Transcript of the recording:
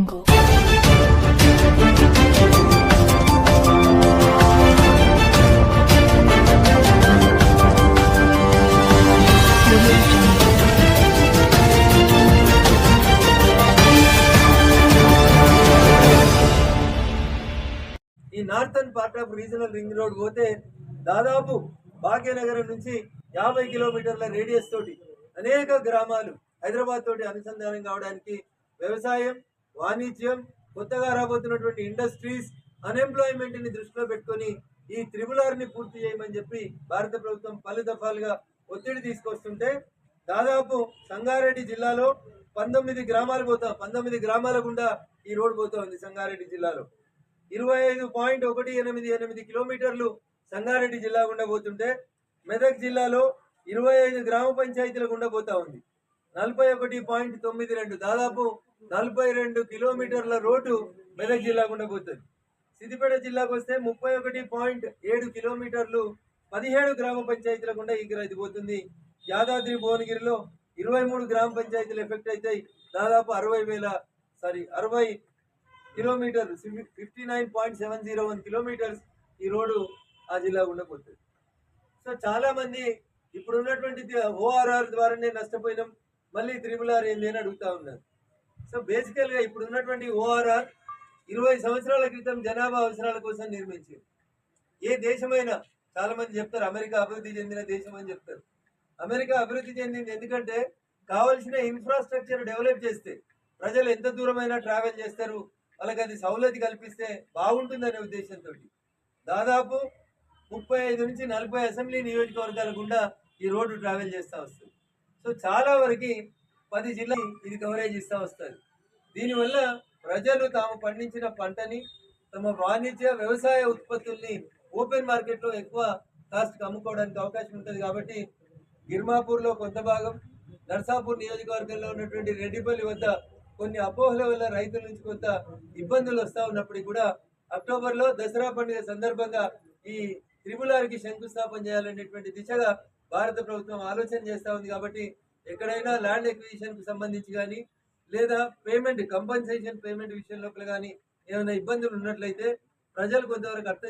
ఈ northern part of regional ring road పోతే దాదాపు భాగ్యనగరం నుంచి 50 కిలోమీటర్ల రేడియస్ తోటి అనేక గ్రామాలు హైదరాబాద్ తోటి అనుసంధానం కావడానికి వ్యవసాయం, వాణిజ్యం, కొత్తగా రాబోతున్నటువంటి ఇండస్ట్రీస్, అన్ఎంప్లాయ్మెంట్ ని దృష్టిలో పెట్టుకొని ఈ త్రిబుల్ ని పూర్తి చేయమని చెప్పి భారత ప్రభుత్వం పలు దఫాలుగా ఒత్తిడి తీసుకొస్తుంటే దాదాపు సంగారెడ్డి జిల్లాలో 19 గ్రామాలు 19 గ్రామాల గుండా ఈ రోడ్ పోతా ఉంది. సంగారెడ్డి జిల్లాలో 25.188 కిలోమీటర్లు సంగారెడ్డి జిల్లా గుండా పోతుంటే మెదక్ జిల్లాలో 25 గ్రామ పంచాయతీల గుండా పోతా ఉంది. 41.92 దాదాపు 42 కిలోమీటర్ల రోడ్డు మెదక్ జిల్లా గుండా పోతుంది. సిద్దిపేట జిల్లాకు వస్తే 31.7 కిలోమీటర్లు 17 గ్రామ పంచాయతీల గుండా ఇది పోతుంది. యాదాద్రి భువనగిరిలో 23 గ్రామ పంచాయతీలు ఎఫెక్ట్ అవుతాయి. దాదాపు 60 కిలోమీటర్లు 59.701 కిలోమీటర్స్ ఈ రోడ్డు ఆ జిల్లా గుండా పోతుంది. సో చాలా మంది ఇప్పుడు ఉన్నటువంటి ఓఆర్ఆర్ ద్వారానే నష్టపోయినాం, మళ్ళీ త్రిబుల్ ఆర్ ఏంది అని అడుగుతా ఉన్నారు. సో బేసికల్ గా ఇప్పుడు ఉన్నటువంటి ఓఆర్ఆర్ 20 సంవత్సరాల క్రితం జనాభా అవసరాల కోసం నిర్మించింది. ఏ దేశమైనా చాలా మంది చెప్తారు అమెరికా అభివృద్ధి చెందిన దేశం అని చెప్తారు. అమెరికా అభివృద్ధి చెందింది ఎందుకంటే కావలసిన ఇన్ఫ్రాస్ట్రక్చర్ డెవలప్ చేస్తే ప్రజలు ఎంత దూరమైనా ట్రావెల్ చేస్తారు, వాళ్ళకి అది సౌలతి కల్పిస్తే బాగుంటుందనే ఉద్దేశంతో దాదాపు 35 నుంచి 40 అసెంబ్లీ నియోజకవర్గాల గుండా ఈ రోడ్డు ట్రావెల్ చేస్తూ వస్తుంది. సో చాలా వరకు 10 జిల్లాలు ఇది కవరేజ్ ఇస్తూ వస్తుంది. దీనివల్ల ప్రజలు తాము పండించిన పంటని, తమ వాణిజ్య వ్యవసాయ ఉత్పత్తుల్ని ఓపెన్ మార్కెట్లో ఎక్కువ కాస్ట్కి అమ్ముకోవడానికి అవకాశం ఉంటుంది. కాబట్టి గిర్మాపూర్లో కొంత భాగం, నర్సాపూర్ నియోజకవర్గంలో ఉన్నటువంటి రెడ్డిపల్లి వద్ద కొన్ని అపోహల వల్ల రైతుల నుంచి కొంత ఇబ్బందులు వస్తూ ఉన్నప్పటికీ కూడా అక్టోబర్లో దసరా పండుగ సందర్భంగా ఈ త్రిబుల్ ఆర్కి శంకుస్థాపన చేయాలనేటువంటి దిశగా భారత ప్రభుత్వం ఆలోచన చేస్తూ ఉంది. కాబట్టి ఎక్కడైనా ల్యాండ్ ఎక్విజిషన్ కు సంబంధించి కానీ లేదా పేమెంట్ కంపన్సేషన్ పేమెంట్ విషయంలో కానీ ఏమైనా ఇబ్బందులు ఉన్నట్లయితే ప్రజలు కొంతవరకు అర్థం